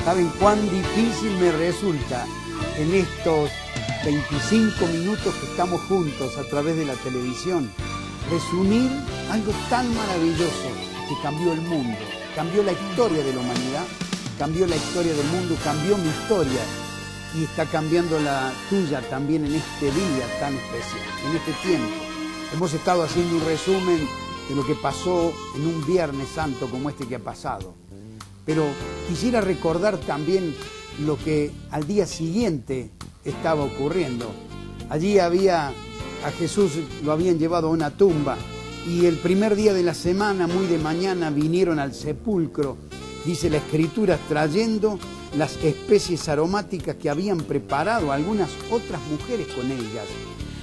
¿Saben cuán difícil me resulta en estos 25 minutos que estamos juntos a través de la televisión resumir algo tan maravilloso que cambió el mundo, cambió la historia de la humanidad, cambió la historia del mundo, cambió mi historia y está cambiando la tuya también en este día tan especial, en este tiempo? Hemos estado haciendo un resumen de lo que pasó en un Viernes Santo como este que ha pasado. Pero quisiera recordar también lo que al día siguiente estaba ocurriendo. Allí a Jesús lo habían llevado a una tumba y el primer día de la semana, muy de mañana, vinieron al sepulcro, dice la Escritura, trayendo las especies aromáticas que habían preparado algunas otras mujeres con ellas.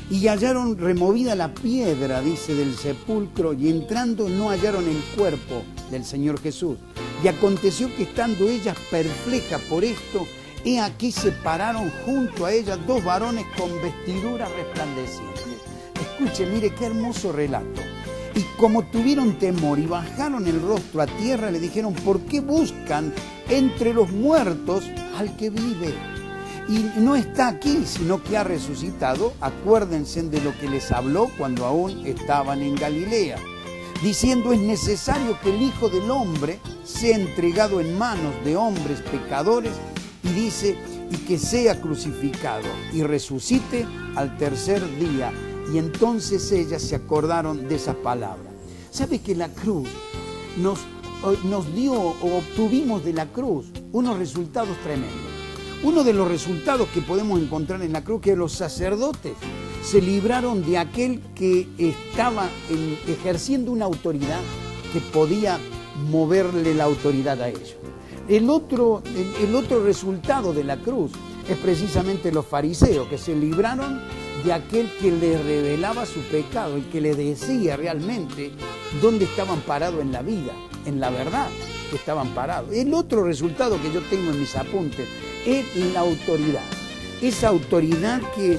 Y hallaron removida la piedra, dice, del sepulcro, y entrando no hallaron el cuerpo del Señor Jesús. Y aconteció que estando ellas perplejas por esto, he aquí se pararon junto a ellas dos varones con vestiduras resplandecientes. Escuche, mire qué hermoso relato. Y como tuvieron temor y bajaron el rostro a tierra, le dijeron: ¿por qué buscan entre los muertos al que vive? Y no está aquí, sino que ha resucitado. Acuérdense de lo que les habló cuando aún estaban en Galilea, diciendo: es necesario que el Hijo del Hombre sea entregado en manos de hombres pecadores, y dice, y que sea crucificado, y resucite al tercer día. Y entonces ellas se acordaron de esas palabras. ¿Sabe que la cruz nos dio, o obtuvimos de la cruz, unos resultados tremendos? Uno de los resultados que podemos encontrar en la cruz, que los sacerdotes se libraron de aquel que estaba ejerciendo una autoridad que podía moverle la autoridad a ellos. El otro resultado de la cruz es precisamente los fariseos, que se libraron de aquel que les revelaba su pecado y que les decía realmente dónde estaban parados en la vida, en la verdad que estaban parados. El otro resultado que yo tengo en mis apuntes es la autoridad. Esa autoridad que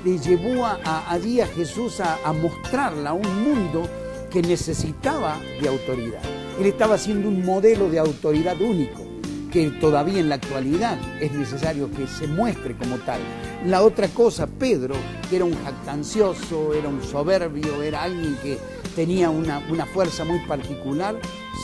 le llevó allí a Jesús a mostrarla a un mundo que necesitaba de autoridad. Él estaba siendo un modelo de autoridad único, que todavía en la actualidad es necesario que se muestre como tal. La otra cosa, Pedro, que era un jactancioso, era un soberbio, era alguien que tenía una fuerza muy particular,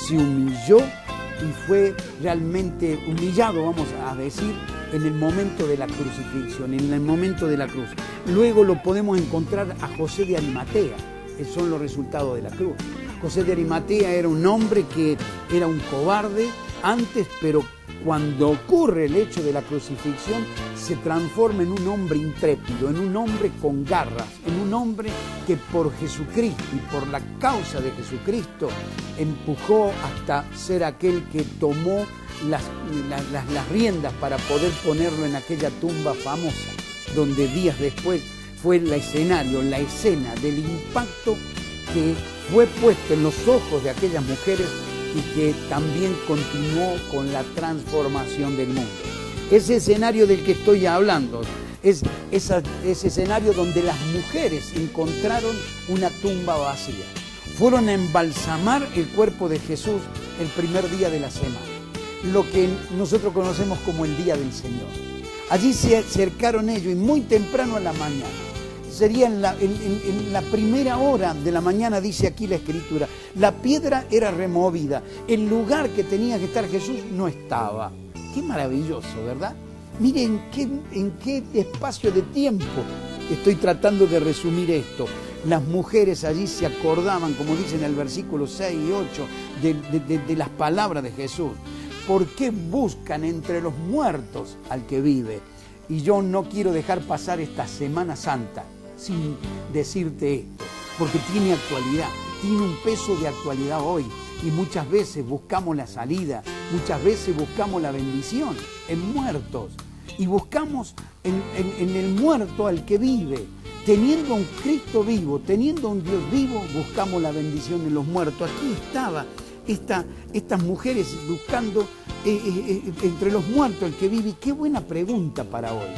se humilló y fue realmente humillado, vamos a decir, en el momento de la crucifixión, en el momento de la cruz. Luego lo podemos encontrar a José de Arimatea, que son los resultados de la cruz. José de Arimatea era un hombre que era un cobarde antes, pero cuando ocurre el hecho de la crucifixión, se transforma en un hombre intrépido, en un hombre con garras, en un hombre que por Jesucristo y por la causa de Jesucristo empujó hasta ser aquel que tomó las riendas para poder ponerlo en aquella tumba famosa, donde días después fue el escenario, la escena del impacto que fue puesto en los ojos de aquellas mujeres y que también continuó con la transformación del mundo. Ese escenario del que estoy hablando es ese escenario donde las mujeres encontraron una tumba vacía. Fueron a embalsamar el cuerpo de Jesús el primer día de la semana, lo que nosotros conocemos como el Día del Señor. Allí se acercaron ellos y muy temprano a la mañana, sería en la primera hora de la mañana, dice aquí la Escritura, la piedra era removida, el lugar que tenía que estar Jesús no estaba. Qué maravilloso, ¿verdad? Miren en qué espacio de tiempo estoy tratando de resumir esto. Las mujeres allí se acordaban, como dice en el versículo 6 y 8, de las palabras de Jesús. ¿Por qué buscan entre los muertos al que vive? Y yo no quiero dejar pasar esta Semana Santa sin decirte esto, porque tiene actualidad, tiene un peso de actualidad hoy. Y muchas veces buscamos la salida, muchas veces buscamos la bendición en muertos. Y buscamos en el muerto al que vive. Teniendo a un Cristo vivo, teniendo a un Dios vivo, buscamos la bendición en los muertos. Aquí estaba estas mujeres buscando entre los muertos el que vive. Qué buena pregunta para hoy.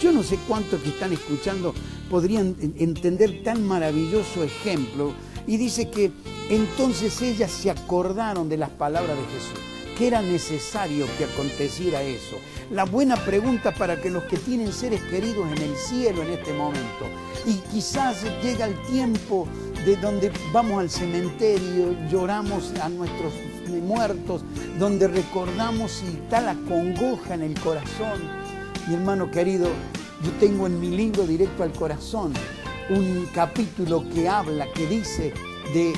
Yo no sé cuántos que están escuchando podrían entender tan maravilloso ejemplo. Y dice que entonces ellas se acordaron de las palabras de Jesús. qué era necesario que aconteciera eso. La buena pregunta para que los que tienen seres queridos en el cielo en este momento, y quizás llega el tiempo de donde vamos al cementerio, lloramos a nuestros muertos, donde recordamos y está la congoja en el corazón. Mi hermano querido, yo tengo en mi libro Directo al Corazón un capítulo que habla, que dice de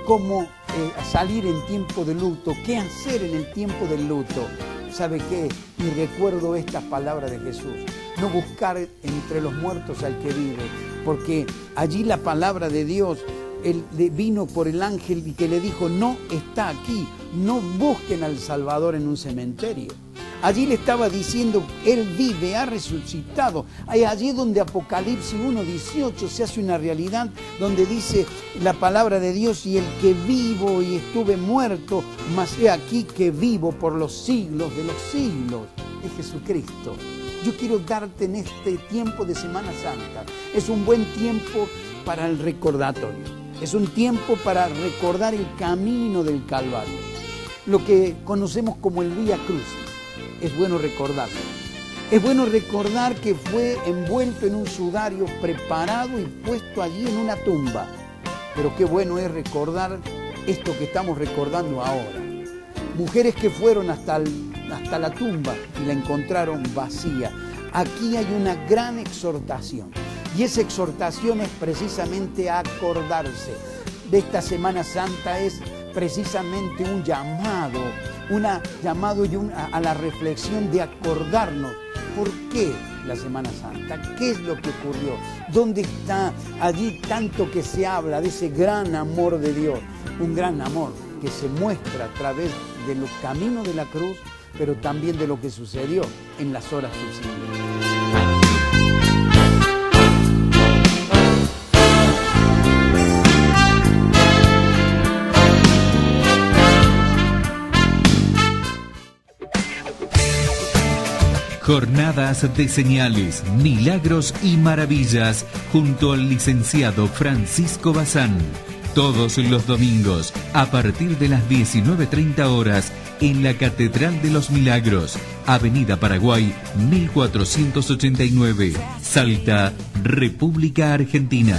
cómo salir en tiempo de luto, qué hacer en el tiempo del luto. ¿Sabe qué? Y recuerdo estas palabras de Jesús: no buscar entre los muertos al que vive, porque allí la palabra de Dios, él vino por el ángel y que le dijo: no está aquí, no busquen al Salvador en un cementerio. Allí le estaba diciendo: Él vive, ha resucitado. Allí donde Apocalipsis 1:18 se hace una realidad, donde dice la palabra de Dios: y el que vivo y estuve muerto, mas he aquí que vivo por los siglos de los siglos. Es Jesucristo. Yo quiero darte en este tiempo de Semana Santa. Es un buen tiempo para el recordatorio. Es un tiempo para recordar el camino del Calvario. Lo que conocemos como el Vía Crucis. Es bueno recordarlo. Es bueno recordar que fue envuelto en un sudario, preparado y puesto allí en una tumba. Pero qué bueno es recordar esto que estamos recordando ahora. Mujeres que fueron hasta la tumba y la encontraron vacía. Aquí hay una gran exhortación. Y esa exhortación es precisamente acordarse. De esta Semana Santa es precisamente un llamado a la reflexión de acordarnos. ¿Por qué la Semana Santa? ¿Qué es lo que ocurrió? ¿Dónde está allí tanto que se habla de ese gran amor de Dios? Un gran amor que se muestra a través de los caminos de la cruz, pero también de lo que sucedió en las horas subsiguientes. Jornadas de señales, milagros y maravillas junto al licenciado Francisco Bazán. Todos los domingos a partir de las 19:30 horas en la Catedral de los Milagros, Avenida Paraguay 1489, Salta, República Argentina.